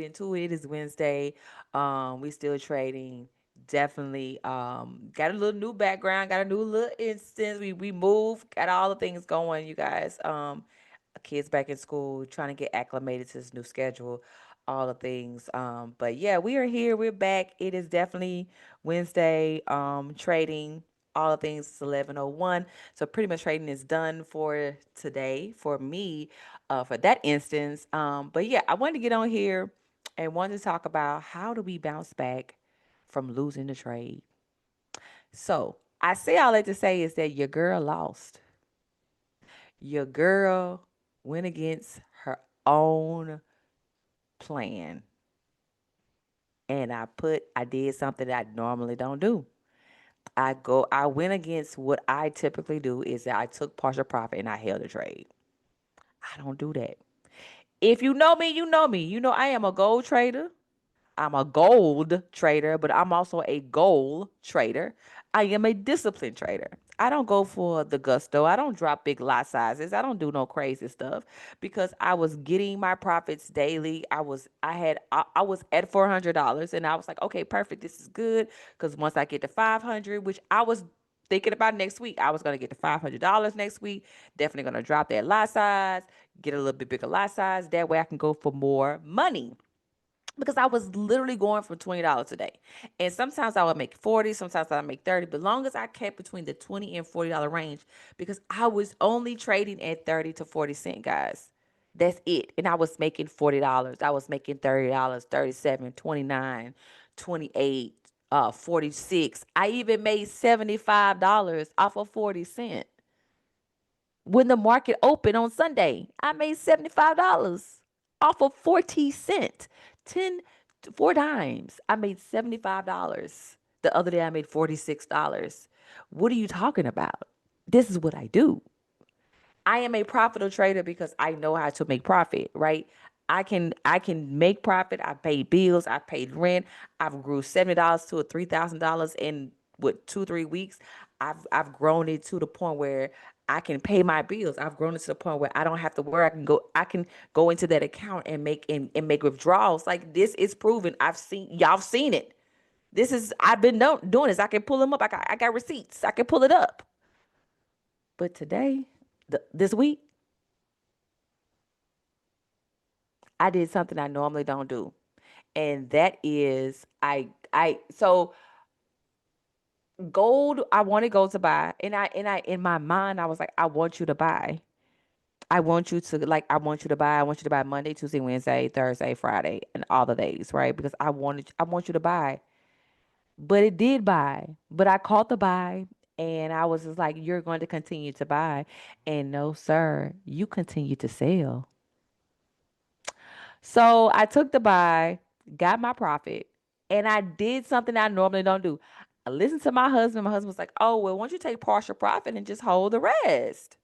get into it. It is Wednesday. We still trading. Definitely got a little new background, got a new little instance. We moved, got all the things going, you guys. Kids back in school, trying to get acclimated to this new schedule, all the things. But yeah, we are here. We're back. It is definitely Wednesday. Trading all the things. It's 11:01. So pretty much trading is done for today for me, for that instance. But yeah, I wanted to get on here and wanted to talk about how do we bounce back from losing the trade. So I say all that to say is that your girl lost. Your girl went against her own plan. And I did something that I normally don't do. I went against what I typically do is that I took partial profit and I held the trade. I don't do that. If you know me, you know me. You know I am a gold trader. I'm a gold trader, but I'm also a goal trader. I am a disciplined trader. I don't go for the gusto. I don't drop big lot sizes. I don't do no crazy stuff because I was getting my profits daily. I was at $400 and I was like, okay, perfect. This is good because once I get to 500, which I was thinking about next week, I was gonna get to $500 next week. Definitely gonna drop that lot size, get a little bit bigger lot size. That way I can go for more money because I was literally going for $20 a day. And sometimes I would make 40, sometimes I would make 30, but long as I kept between the 20 and $40 range because I was only trading at 30 to 40 cent, guys. That's it. And I was making $40. I was making $30, 37, 29, 28, 46. I even made $75 off of 40 cent. When the market opened on Sunday, I made $75 off of 40 cent. 10 4 dimes. I made $75. The other day I made $46. What are you talking about? This is what I do. I am a profitable trader because I know how to make profit, right? I can make profit. I paid bills. I paid rent. I've grew $70 to a $3,000 in what 2 3 weeks. I've grown it to the point where I can pay my bills. I've grown it to the point where I don't have to worry. I can go into that account and make withdrawals. Like this is proven. Y'all seen it. This is I've been doing this. I can pull them up. I got receipts. I can pull it up. But today, this week, I did something I normally don't do. And that is I so gold I wanted gold to buy. And I in my mind I was like, I want you to buy. I want you to buy Monday, Tuesday, Wednesday, Thursday, Friday, and all the days, right? Because I want you to buy. But it did buy. But I caught the buy and I was just like, you're going to continue to buy. And no, sir, you continue to sell. So I took the buy, got my profit, and I did something I normally don't do. I listened to my husband. My husband was like, oh, well, why don't you take partial profit and just hold the rest?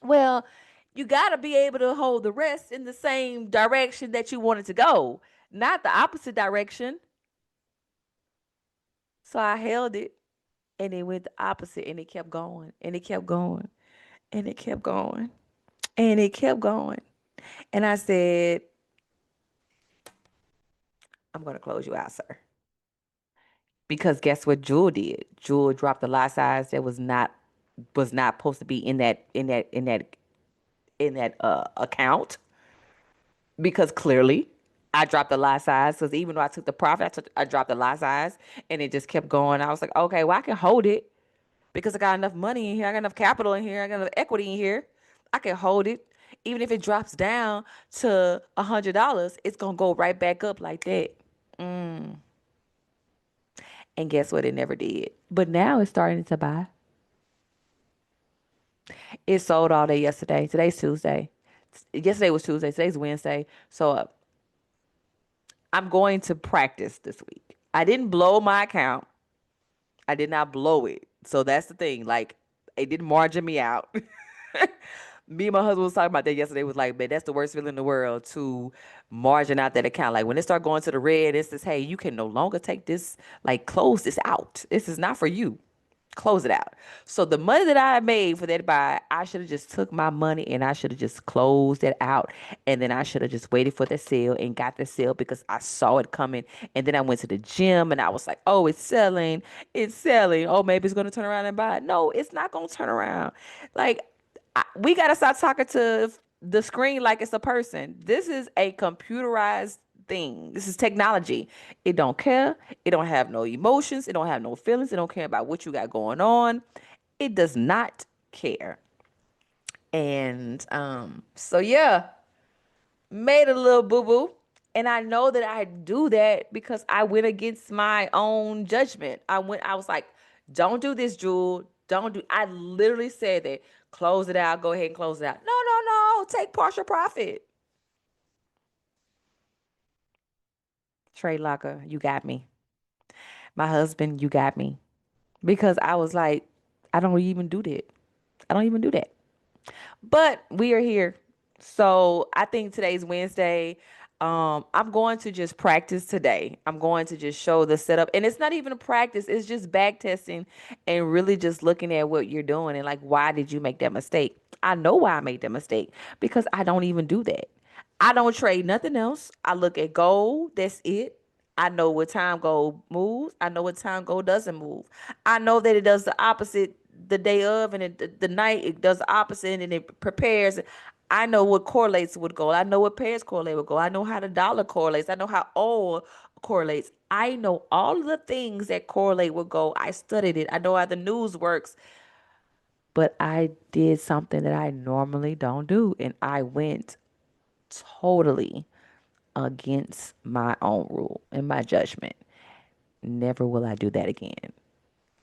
Well, you got to be able to hold the rest in the same direction that you wanted to go, not the opposite direction. So I held it and it went the opposite and it kept going and it kept going and it kept going and it kept going. And I said, I'm going to close you out, sir. Because guess what Jewel did? Jewel dropped a lot size that was not supposed to be in that account because clearly I dropped the lot size because even though I took the profit, I dropped the lot size and it just kept going. I was like, okay, well I can hold it because I got enough money in here, I got enough capital in here, I got enough equity in here. I can hold it. Even if it drops down to $100, it's gonna go right back up like that. And guess what? It never did. But now it's starting to buy. It sold all day yesterday. Today's Tuesday. Yesterday was Tuesday. Today's Wednesday. So I'm going to practice this week. I didn't blow my account. I did not blow it. So that's the thing. Like, it didn't margin me out. Me and my husband was talking about that yesterday. Was like, man, that's the worst feeling in the world to margin out that account. Like when it start going to the red, it says, hey, you can no longer take this. Like, close this out. This is not for you. Close it out. So the money that I made for that buy, I should have just took my money and I should have just closed it out. And then I should have just waited for the sale and got the sale because I saw it coming. And then I went to the gym and I was like, oh, it's selling. It's selling. Oh, maybe it's going to turn around and buy it. No, it's not going to turn around. Like, we got to start talking to the screen like it's a person. This is a computerized thing. This is technology. It don't care. It don't have no emotions. It don't have no feelings. It don't care about what you got going on. It does not care. And so yeah, made a little boo boo. And I know that I do that because I went against my own judgment. I was like, don't do this, Jewel. Don't do, I literally said that. Close it out. Go ahead and close it out. No, no, no. Take partial profit. Trade locker, you got me. My husband, you got me. Because I was like, I don't even do that. I don't even do that. But we are here. So I think today's Wednesday. I'm going to just practice today. I'm going to just show the setup. And it's not even a practice, it's just back testing and really just looking at what you're doing and like, why did you make that mistake? I know why I made that mistake because I don't even do that. I don't trade nothing else. I look at gold, that's it. I know what time gold moves. I know what time gold doesn't move. I know that it does the opposite the day of, and the night it does the opposite, and it prepares. I know what correlates with gold. I know what pairs correlate with gold. I know how the dollar correlates. I know how oil correlates. I know all of the things that correlate with gold. I studied it. I know how the news works. But I did something that I normally don't do, and I went totally against my own rule and my judgment. Never will I do that again.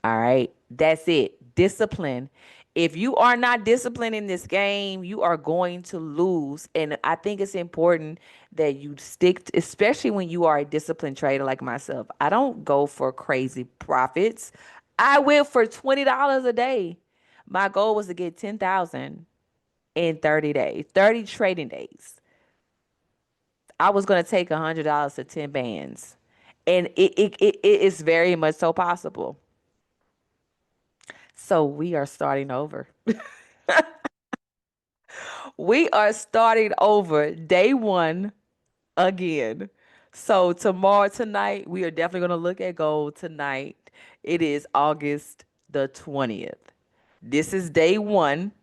All right. That's it. Discipline. If you are not disciplined in this game, you are going to lose. And I think it's important that you stick, especially when you are a disciplined trader like myself. I don't go for crazy profits. I went for $20 a day. My goal was to get 10,000 in 30 days, 30 trading days. I was going to take $100 to 10 bands. And it is very much so possible. So we are starting over. We are starting over day one again. So tomorrow, tonight, we are definitely going to look at gold tonight. It is August the 20th. This is day one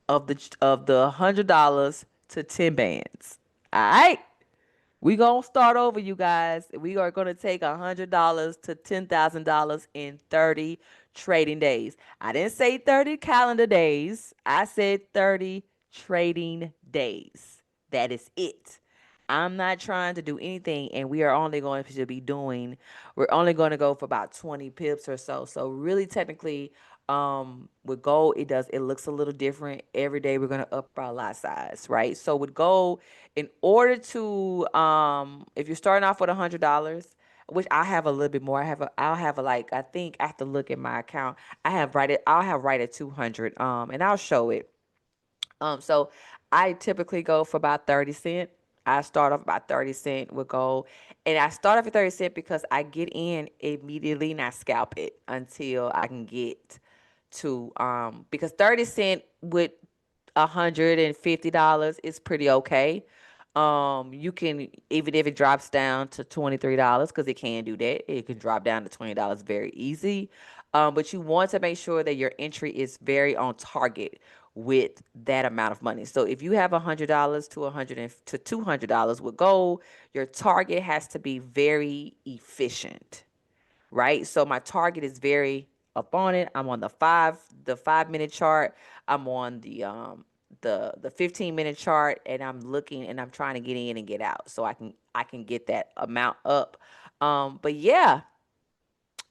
of the $100 to 10 bands. All right. We gonna start over, you guys. We are gonna take $100 to $10,000 in 30 trading days. I didn't say 30 calendar days. I said 30 trading days. That is it. I'm not trying to do anything, and we are only going to be doing. We're only going to go for about 20 pips or so. So really, technically, with gold, it looks a little different every day. We're gonna up our lot size, right? So with gold, in order to if you're starting off with $100, which I have a little bit more, I'll have a, like, I think I have to look at my account. I'll have right at 200, and I'll show it. So I typically go for about 30 cent. I start off about 30 cent with gold. And I start off at 30 cent because I get in immediately and I scalp it until I can get to because 30 cent with $150 is pretty okay. You can, even if it drops down to $23, because it can do that, it can drop down to $20 very easy. But you want to make sure that your entry is very on target with that amount of money. So if you have $100 to 100 to $200 with gold, your target has to be very efficient, right? So my target is very up on it. I'm on the 5 minute chart. I'm on the 15-minute chart, and I'm looking and I'm trying to get in and get out so I can get that amount up. But yeah,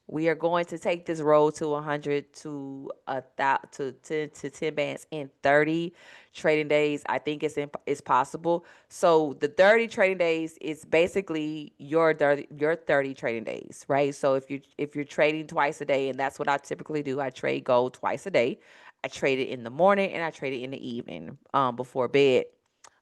we are going to take this road to 100 to a thousand to 10 bands in 30 trading days. I think it's possible. So the 30 trading days is basically your 30 trading days, right? So if you're trading twice a day, and that's what I typically do. I trade gold twice a day. I trade it in the morning and I trade it in the evening, before bed.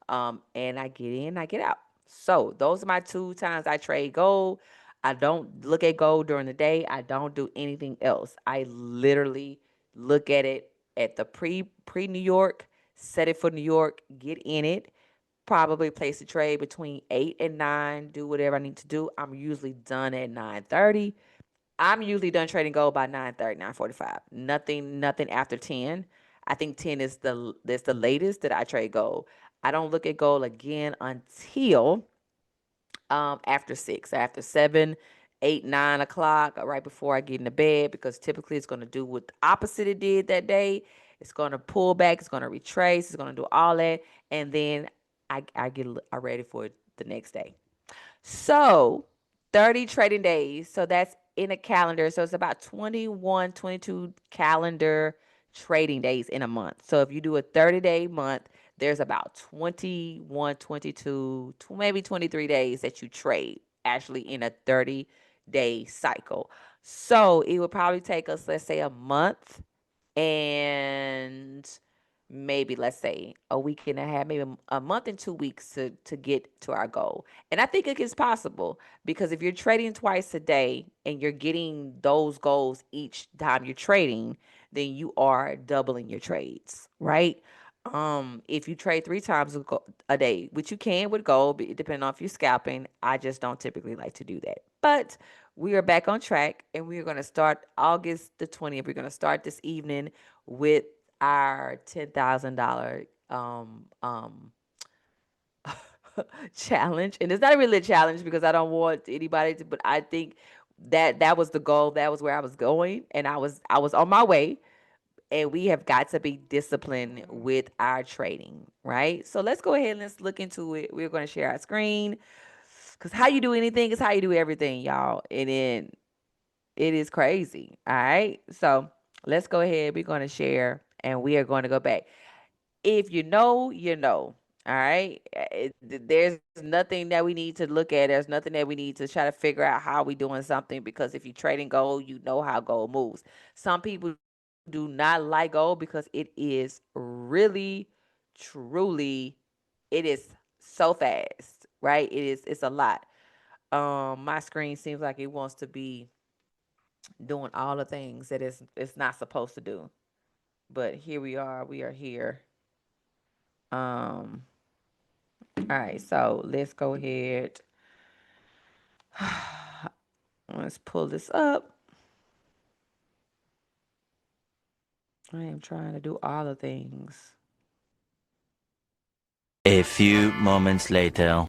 And I get in, I get out. So those are my two times I trade gold. I don't look at gold during the day. I don't do anything else. I literally look at it at the pre New York, set it for New York, get in it, probably place a trade between 8 and 9, do whatever I need to do. I'm usually done at 9:30. I'm usually done trading gold by 9:30, 9:45. Nothing after 10. I think 10 is the latest that I trade gold. I don't look at gold again until after 6, after 7, 8, 9 o'clock, right before I get into bed, because typically it's going to do what the opposite it did that day. It's going to pull back, it's going to retrace, it's going to do all that, and then I get ready for the next day. So 30 trading days. So that's in a calendar. So it's about 21, 22 calendar trading days in a month. So if you do a 30-day month, there's about 21, 22, maybe 23 days that you trade actually in a 30-day cycle. So it would probably take us, let's say, a month and maybe, let's say, a week and a half, maybe a month and 2 weeks to get to our goal. And I think it is possible, because if you're trading twice a day and you're getting those goals each time you're trading, then you are doubling your trades, right? If you trade 3 times a day, which you can with gold, depending on if you're scalping, I just don't typically like to do that. But we are back on track, and we are going to start August the 20th. We're going to start this evening with our $10,000 challenge. And it's not really a challenge because I don't want anybody to, but I think that was the goal. That was where I was going, and I was on my way. And we have got to be disciplined with our trading, right? So let's go ahead and let's look into it. We're going to share our screen, because how you do anything is how you do everything, y'all. And then it is crazy. All right. So let's go ahead. We're going to share, and we are going to go back. If you know, you know. All right. There's nothing that we need to look at. There's nothing that we need to try to figure out how we doing something, because if you're trading gold, you know how gold moves. Some people do not like gold because it is really, truly, it is so fast, right? It's a lot. My screen seems like it wants to be doing all the things that it's not supposed to do. But here we are. We are here. Um, all right, so let's go ahead. Let's pull this up. I am trying to do all the things. A few moments later.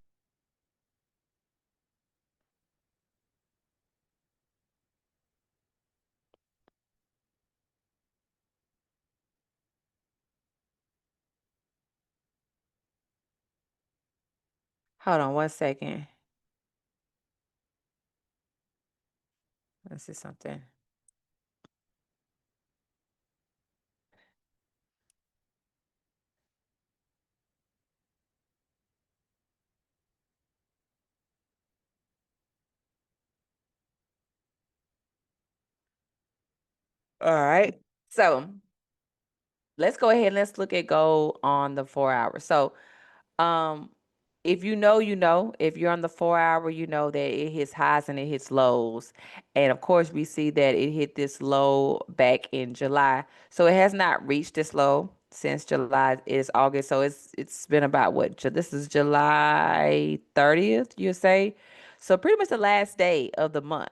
Hold on 1 second. Let's see something. All right. So let's go ahead and let's look at gold on the 4 hours. So Um, if you know, you know. If you're on the 4 hour, you know that it hits highs and it hits lows. And of course, we see that it hit this low back in July. So it has not reached this low since July. It's August. So it's been about what? This is July 30th, you say? So pretty much the last day of the month.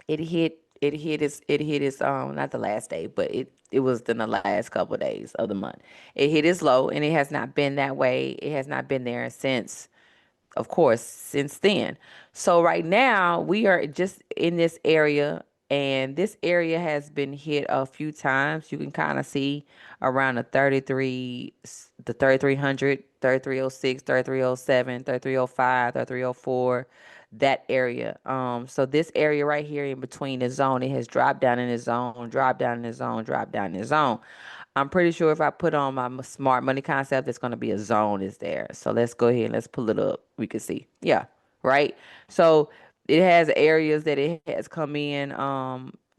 It hit its not the last day, but it was in the last couple of days of the month. It hit its low, and it has not been that way. It has not been there since, of course, since then. So right now we are just in this area, and this area has been hit a few times. You can kind of see around the 3300, 3306, 3307, 3305, 3304, that area. So this area right here in between the zone, it has dropped down in the zone, dropped down in the zone, dropped down in the zone. I'm pretty sure if I put on my smart money concept, it's going to be a zone is there. So let's go ahead and let's pull it up. We can see. Yeah, right. So it has areas that it has come in,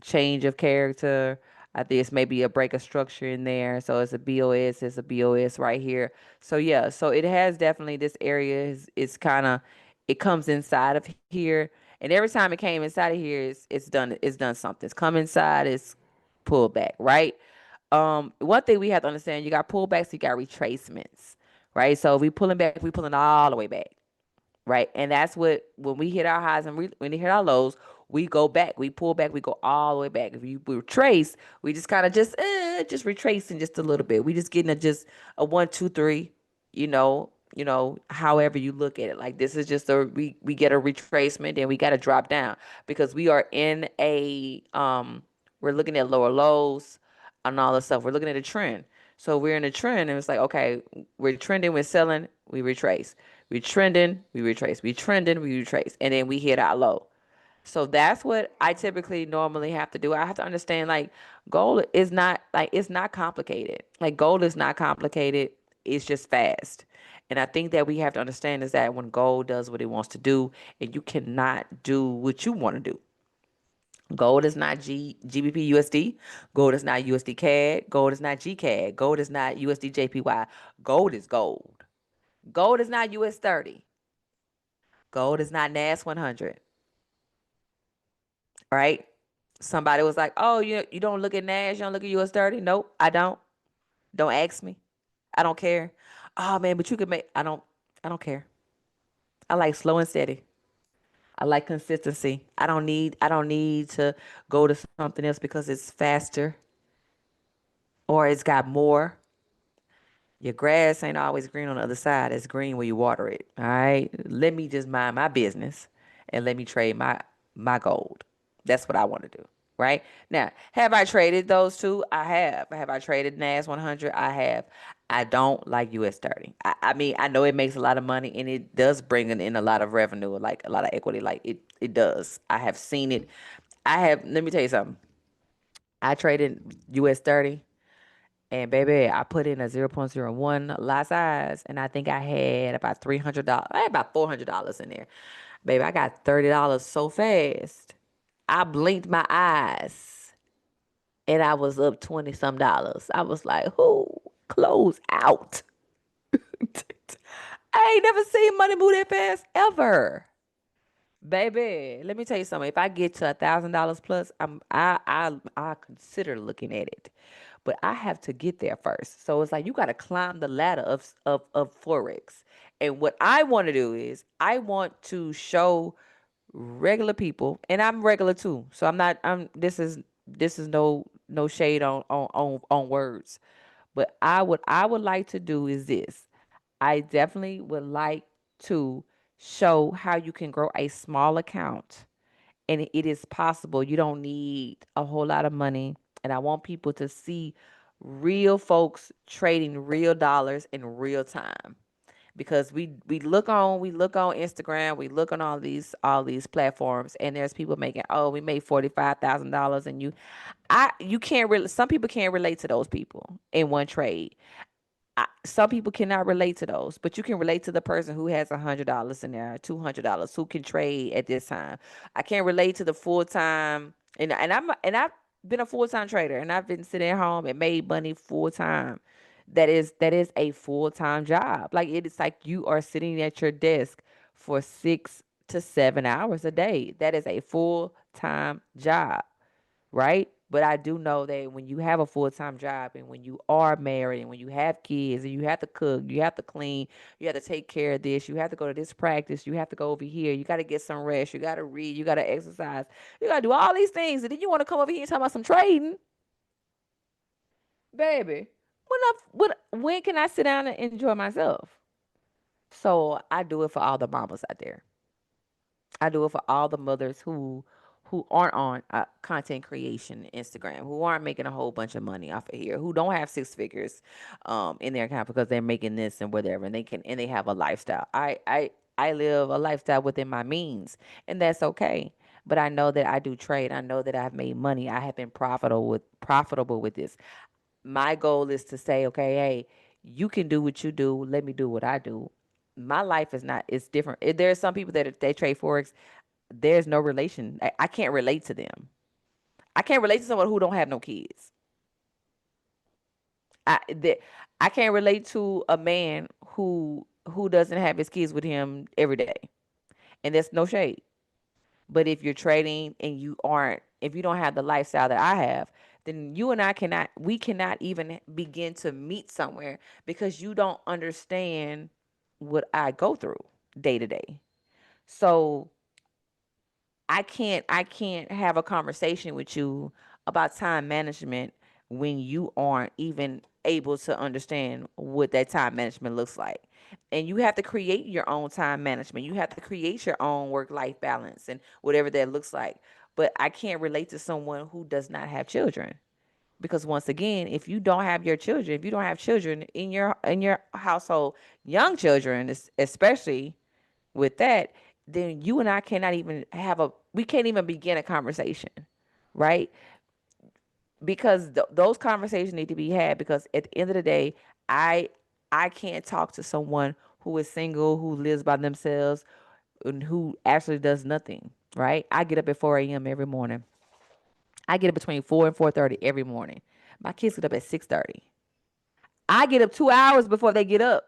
change of character. I think it's maybe a break of structure in there. So it's a BOS right here. So yeah, so it has definitely, this area is kind of it comes inside of here, and every time it came inside of here, it's done something. It's come inside, it's pulled back, right? One thing we have to understand, you got pullbacks, you got retracements, right? So if we pulling back, we pulling all the way back, right? And that's what when we hit our highs and when we hit our lows, we go back, we pull back, we go all the way back. If we retrace, we just kind of just retracing just a little bit. We just getting a 1, 2, 3, however you look at it. Like this is just we get a retracement, then we got to drop down because we are in we're looking at lower lows and all this stuff. We're looking at a trend. So we're in a trend and it's like, okay, we're trending, we're selling, we retrace. We trending, we retrace. We trending, we retrace. And then we hit our low. So that's what I typically normally have to do. I have to understand like gold is not like it's not complicated. Like gold is not complicated. It's just fast. And I think that we have to understand is that when gold does what it wants to do, and you cannot do what you want to do. Gold is not GBP USD. Gold is not USD CAD. Gold is not GCAD. Gold is not USD JPY. Gold is gold. Gold is not US 30. Gold is not NAS 100, right? Somebody was like, "Oh, you don't look at NAS, you don't look at US 30." Nope, I don't. Don't ask me. I don't care. Oh man, but you could make. I don't care. I like slow and steady. I like consistency. I don't need to go to something else because it's faster or it's got more. Your grass ain't always green on the other side. It's green where you water it. All right. Let me just mind my business and let me trade my gold. That's what I want to do. Right now, have I traded those two? I have. Have I traded NAS 100? I have. I don't like US 30. I mean, I know it makes a lot of money and it does bring in a lot of revenue, like a lot of equity. Like it does. I have seen it. Let me tell you something. I traded US 30. And baby, I put in a 0.01 lot size, and I think I had about $300. I had about $400 in there. Baby, I got $30 so fast. I blinked my eyes, and I was up 20 some dollars. I was like, "Who close out?" I ain't never seen money move that fast ever. Baby, let me tell you something. If I get to $1,000 plus, I consider looking at it, but I have to get there first. So it's like you got to climb the ladder of forex. And what I want to do is I want to show regular people, and I'm regular too. So I'm not. I'm. This is no shade on words, but I would like to do is this. I definitely would like to show how you can grow a small account and it is possible. You don't need a whole lot of money. And I want people to see real folks trading real dollars in real time. Because we look on Instagram, we look on all these platforms, and there's people making, oh, we made $45,000, and you can't really, some people can't relate to those people in one trade. Some people cannot relate to those, but you can relate to the person who has $100 in there, $200 who can trade at this time. I can't relate to the full time, and I've been a full time trader, and I've been sitting at home and made money full time. That is a full time job. Like it is like you are sitting at your desk for 6 to 7 hours a day. That is a full time job, right? But I do know that when you have a full time job and when you are married and when you have kids and you have to cook, you have to clean, you have to take care of this, you have to go to this practice, you have to go over here, you got to get some rest, you got to read, you got to exercise, you got to do all these things. And then you want to come over here and talk about some trading, baby. When can I sit down and enjoy myself? So I do it for all the mamas out there. I do it for all the mothers who aren't on content creation Instagram, who aren't making a whole bunch of money off of here, who don't have six figures in their account because they're making this and whatever, and they have a lifestyle. I live a lifestyle within my means, and that's okay. But I know that I do trade. I know that I've made money. I have been profitable with this. My goal is to say, okay, hey, you can do what you do. Let me do what I do. My life is not, it's different. There are some people that they trade Forex. There's no relation. I can't relate to them. I can't relate to someone who don't have no kids. I that I can't relate to a man who doesn't have his kids with him every day. And that's no shade. But if you're trading and you aren't, if you don't have the lifestyle that I have, then you and I cannot, we cannot even begin to meet somewhere because you don't understand what I go through day to day. So I can't have a conversation with you about time management when you aren't even able to understand what that time management looks like. And you have to create your own time management. You have to create your own work life balance and whatever that looks like. But I can't relate to someone who does not have children. Because once again, if you don't have your children, if you don't have children in your household, young children especially, with that, then you and I cannot even we can't even begin a conversation, right? Because those conversations need to be had because at the end of the day, I I can't talk to someone who is single, who lives by themselves, and who actually does nothing, right? I get up at 4 a.m. every morning. I get up between 4 and 4:30 every morning. My kids get up at 6:30. I get up 2 hours before they get up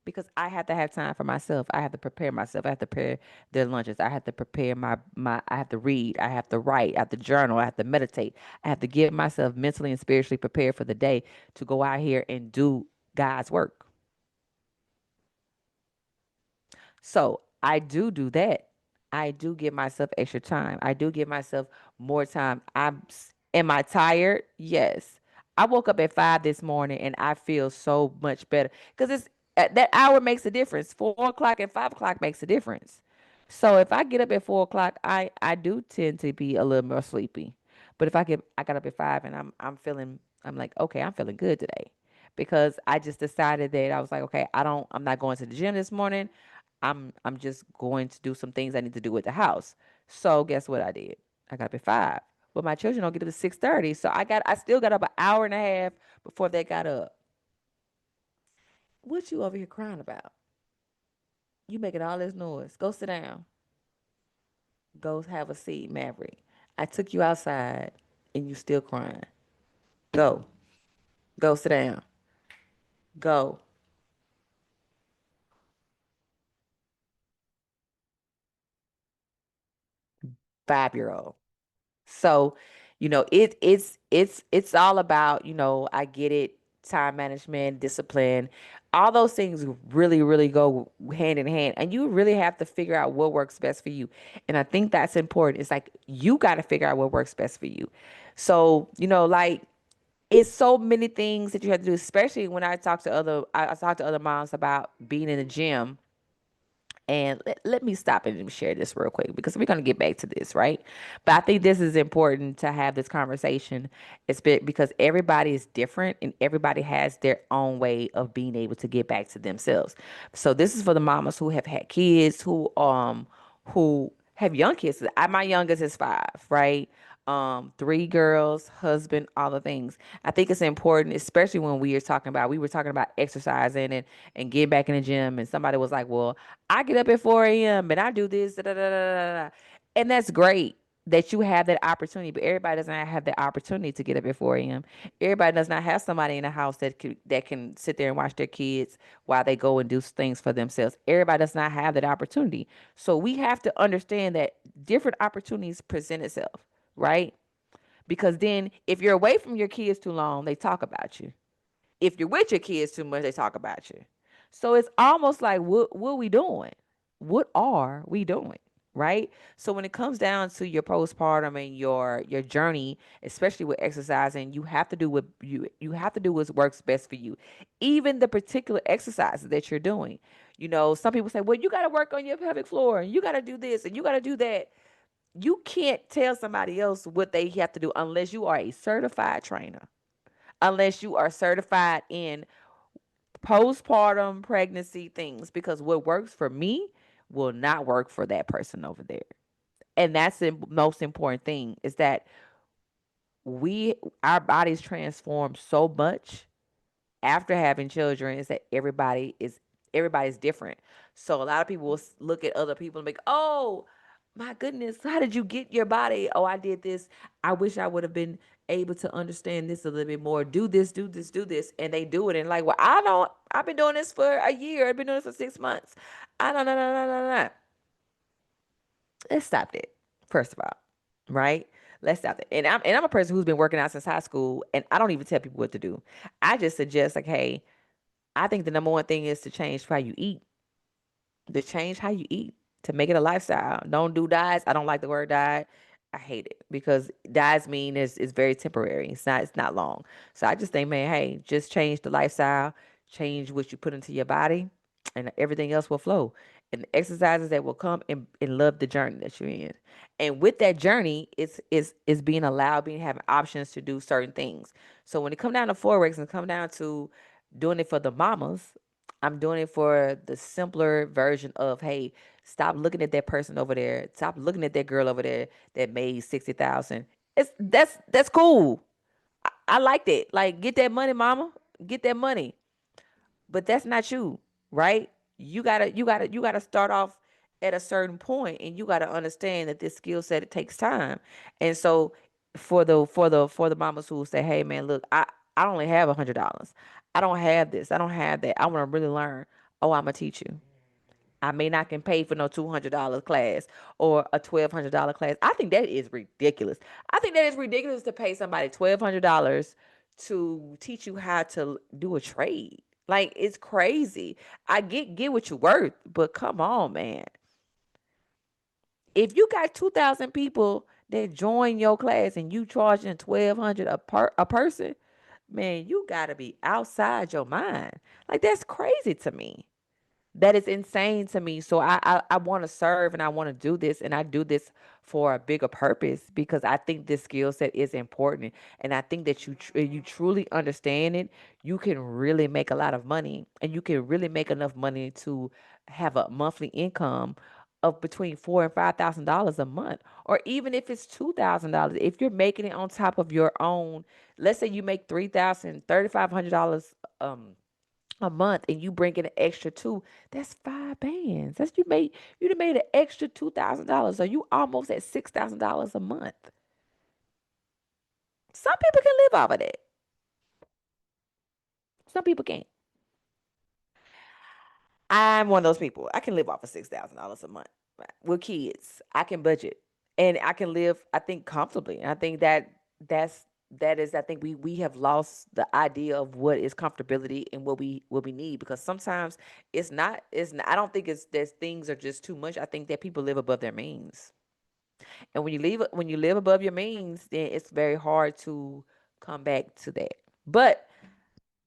because I have to have time for myself. I have to prepare myself. I have to prepare their lunches. I have to prepare my I have to read. I have to write. I have to journal. I have to meditate. I have to get myself mentally and spiritually prepared for the day to go out here and do God's work. So I do that. I do give myself extra time. I do give myself more time. Am I tired? Yes. I woke up at 5 this morning and I feel so much better because it's that hour makes a difference. 4 o'clock and 5 o'clock makes a difference. So if I get up at 4 o'clock, I do tend to be a little more sleepy. But if I got up at 5 and I'm like, okay, I'm feeling good today because I just decided that I was like, okay, I'm not going to the gym this morning. I'm just going to do some things I need to do with the house. So guess what I did? I got up at 5. But my children don't get up at 6:30. So I still got up an hour and a half before they got up. What you over here crying about? You making all this noise. Go sit down. Go have a seat, Maverick. I took you outside and you still crying. Go. Go sit down. Go. 5-year old. So, it's all about, I get it, time management, discipline, all those things really, really go hand in hand. And you really have to figure out what works best for you. And I think that's important. It's like you got to figure out what works best for you. So, like it's so many things that you have to do, especially when I talk to other moms about being in the gym. And let me stop and share this real quick because we're going to get back to this, right? But I think this is important to have this conversation. Because everybody is different and everybody has their own way of being able to get back to themselves. So this is for the mamas who have had kids, who have young kids. My youngest is 5, right? 3 girls, husband, all the things. I think it's important, especially when we were talking about exercising and getting back in the gym. And somebody was like, well, I get up at 4 a.m. and I do this, da, da, da, da, da, da. And that's great that you have that opportunity, but everybody doesn't have the opportunity to get up at 4 a.m. Everybody does not have somebody in the house that can sit there and watch their kids while they go and do things for themselves. Everybody does not have that opportunity. So we have to understand that different opportunities present itself, right? Because then if you're away from your kids too long, they talk about you. If you're with your kids too much, they talk about you. So it's almost like what are we doing? What are we doing? Right? So when it comes down to your postpartum and your journey, especially with exercising, you have to do what works best for you. Even the particular exercises that you're doing. Some people say, well, you got to work on your pelvic floor and you got to do this and you got to do that. You can't tell somebody else what they have to do unless you are a certified trainer, unless you are certified in postpartum pregnancy things, because what works for me will not work for that person over there. And that's the most important thing, is that we our bodies transform so much after having children, is that everybody's different. So a lot of people will look at other people and be like, "Oh, my goodness, how did you get your body? Oh, I did this. I wish I would have been able to understand this a little bit more. Do this, do this, do this." And they do it and like, "Well, I don't I've been doing this for a year. I've been doing this for 6 months. I don't know, no, no, no, no." Let's stop that. First of all, right? Let's stop that. And I'm a person who's been working out since high school, and I don't even tell people what to do. I just suggest like, hey, I think the number one thing is to change how you eat, to change how you eat, to make it a lifestyle. Don't do diets. I don't like the word diet. I hate it because diets mean it's very temporary. It's not long. So I just think, man, hey, just change the lifestyle, change what you put into your body, and everything else will flow. And the exercises that will come and love the journey that you're in. And with that journey, it's being allowed, being having options to do certain things. So when it come down to Forex and come down to doing it for the mamas, I'm doing it for the simpler version of, hey, stop looking at that person over there. Stop looking at that girl over there that made 60,000. That's cool. I like that. Like, get that money, mama. Get that money. But that's not you, right? You gotta start off at a certain point, and you gotta understand that this skill set, it takes time. And so for the mamas who say, hey man, look, I only have $100. I don't have this. I don't have that. I want to really learn. Oh, I'm gonna teach you. I may not can pay for no $200 class or a $1,200 class. I think that is ridiculous. I think that is ridiculous to pay somebody $1,200 to teach you how to do a trade. Like, it's crazy. I get what you're worth, but come on, man. If you got 2,000 people that join your class and you charging 1,200 a person, man, you gotta be outside your mind. Like, that's crazy to me. That is insane to me. So I want to serve and I want to do this, and I do this for a bigger purpose because I think this skill set is important, and I think that you truly understand it, you can really make a lot of money, and you can really make enough money to have a monthly income of between $4,000 and $5,000 a month, or even if it's $2,000, if you're making it on top of your own. Let's say you make $3,500 a month and you bring in an extra two, that's 5 bands. That's you done made an extra $2,000. So you almost at $6,000 a month. Some people can live off of that. Some people can't. I'm one of those people. I can live off of $6,000 a month with kids. I can budget and I can live, I think, comfortably. And I think that is, I think we have lost the idea of what is comfortability and what we need, because sometimes I don't think it's that things are just too much. I think that people live above their means. And when you live above your means, then it's very hard to come back to that. But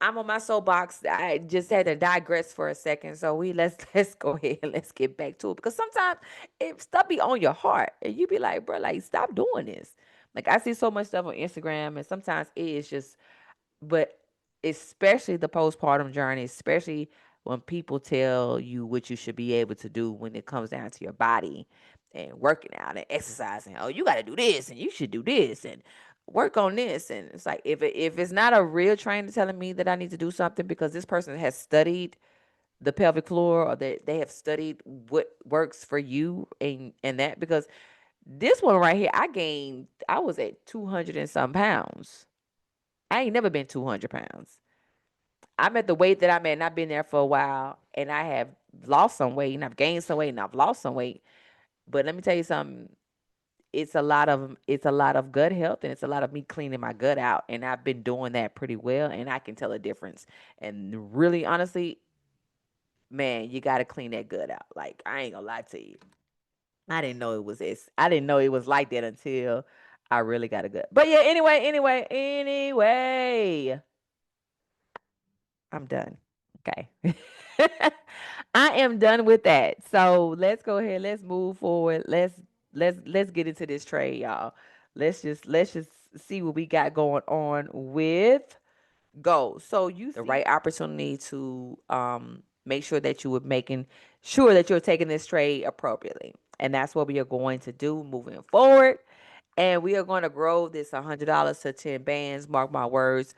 I'm on my soapbox. I just had to digress for a second. So let's go ahead and let's get back to it. Because sometimes if stuff be on your heart and you be like, bro, like, stop doing this. Like, I see so much stuff on Instagram, and sometimes it is just, but especially the postpartum journey, especially when people tell you what you should be able to do when it comes down to your body and working out and exercising. Oh, you got to do this and you should do this and work on this. And it's like, if it's not a real trainer telling me that I need to do something because this person has studied the pelvic floor, or that they have studied what works for you, and that, because this one right here, I was at 200 and some pounds. I ain't never been 200 pounds. I'm at the weight that I'm at, and I've been there for a while, and I have lost some weight, and I've gained some weight, and I've lost some weight. But let me tell you something. It's a lot of gut health, and it's a lot of me cleaning my gut out, and I've been doing that pretty well, and I can tell a difference. And really, honestly, man, you got to clean that gut out. Like, I ain't gonna lie to you. I didn't know it was like that until I really got a gut. But yeah, anyway, I'm done. Okay. I am done with that. So let's go ahead. Let's move forward. Let's get into this trade, y'all. Let's just see what we got going on with goals. So you the right opportunity to make sure that you were making sure that you're taking this trade appropriately. And that's what we are going to do moving forward. And we are going to grow this $100 to 10 bands. Mark my words.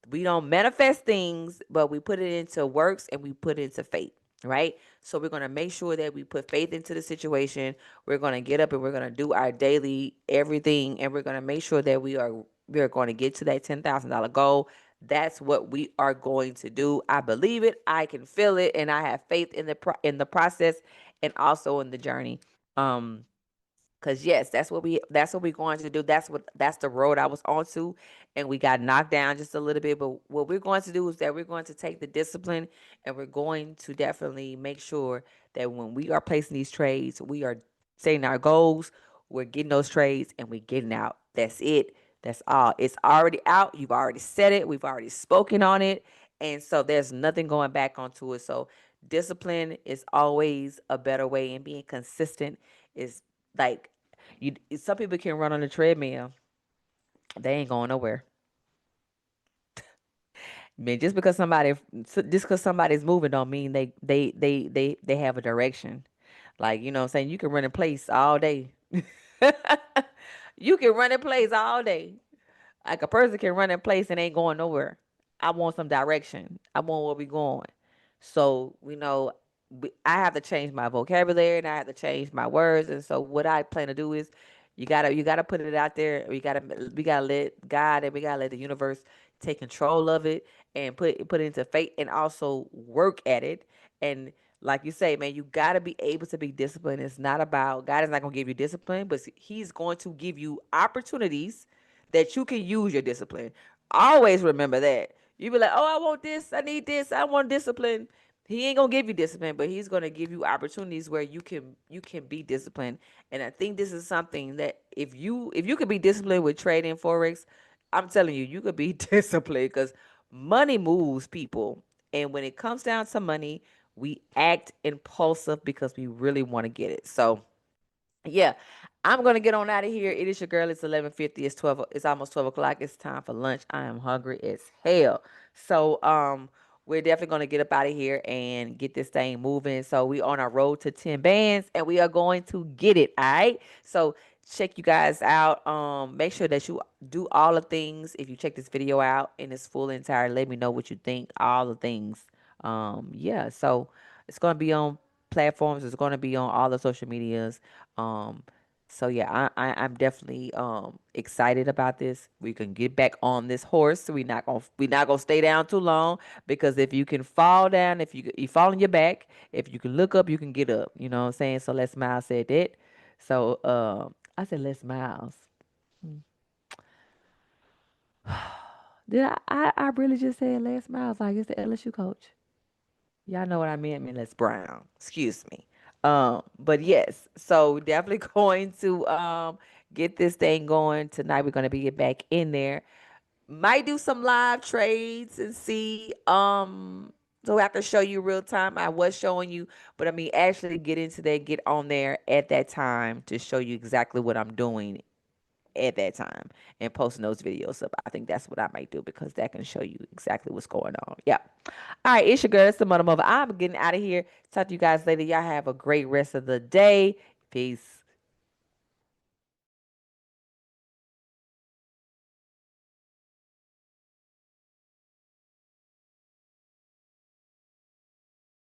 We don't manifest things, but we put it into works and we put it into faith, right? So we're going to make sure that we put faith into the situation. We're going to get up and we're going to do our daily everything, and we're going to make sure that we are going to get to that $10,000 goal. That's what we are going to do. I believe it. I can feel it, and I have faith in the process and also in the journey. Um, Cause yes, that's what we're going to do. That's the road I was on to, and we got knocked down just a little bit. But what we're going to do is that we're going to take the discipline, and we're going to definitely make sure that when we are placing these trades, we are setting our goals, we're getting those trades, and we're getting out. That's it. That's all. It's already out. You've already said it. We've already spoken on it, and so there's nothing going back onto it. So discipline is always a better way, and being consistent is like you. Some people can run on the treadmill, they ain't going nowhere. I mean, just because somebody's moving don't mean they have a direction. Like, you know what I'm saying? You can run in place all day. You can run in place all day. Like a person can run in place and ain't going nowhere. I want some direction. I want where we going. So, I have to change my vocabulary and I have to change my words. And so what I plan to do is you gotta put it out there. We gotta let God and we gotta let the universe take control of it and put it into faith and also work at it. And like you say, man, you gotta be able to be disciplined. It's not about God is not gonna give you discipline, but He's going to give you opportunities that you can use your discipline. Always remember that. You be like, oh, I want this, I need this, I want discipline. He ain't gonna give you discipline, but he's gonna give you opportunities where you can be disciplined. And I think this is something that if you could be disciplined with trading forex, I'm telling you, you could be disciplined because money moves people. And when it comes down to money, we act impulsive because we really want to get it. So yeah, I'm gonna get on out of here. It is your girl. It's 11:50. It's 12. It's almost 12 o'clock. It's time for lunch. I am hungry as hell. So we're definitely gonna get up out of here and get this thing moving. So we on our road to 10 bands, and we are going to get it. All right. So check you guys out. Make sure that you do all the things. If you check this video out in its full entire, let me know what you think. All the things. Yeah. So it's gonna be on platforms. It's gonna be on all the social medias. Um, so yeah, I'm definitely excited about this. We can get back on this horse. We not gonna stay down too long because if you can fall down, if you fall on your back, if you can look up, you can get up. You know what I'm saying? So Les Miles said that. So I said Les Miles. Did I really just said Les Miles like it's the LSU coach? Y'all know what I meant, Les Brown. Excuse me. But yes, so definitely going to get this thing going tonight. We're gonna be get back in there. Might do some live trades and see. So I can show you real time. I was showing you, but I mean actually get into there, get on there at that time to show you exactly what I'm doing at that time and posting those videos up. I think that's what I might do because that can show you exactly what's going on. Yeah. All right, it's your girl. It's the mother mother. I'm getting out of here. Talk to you guys later. Y'all have a great rest of the day. Peace.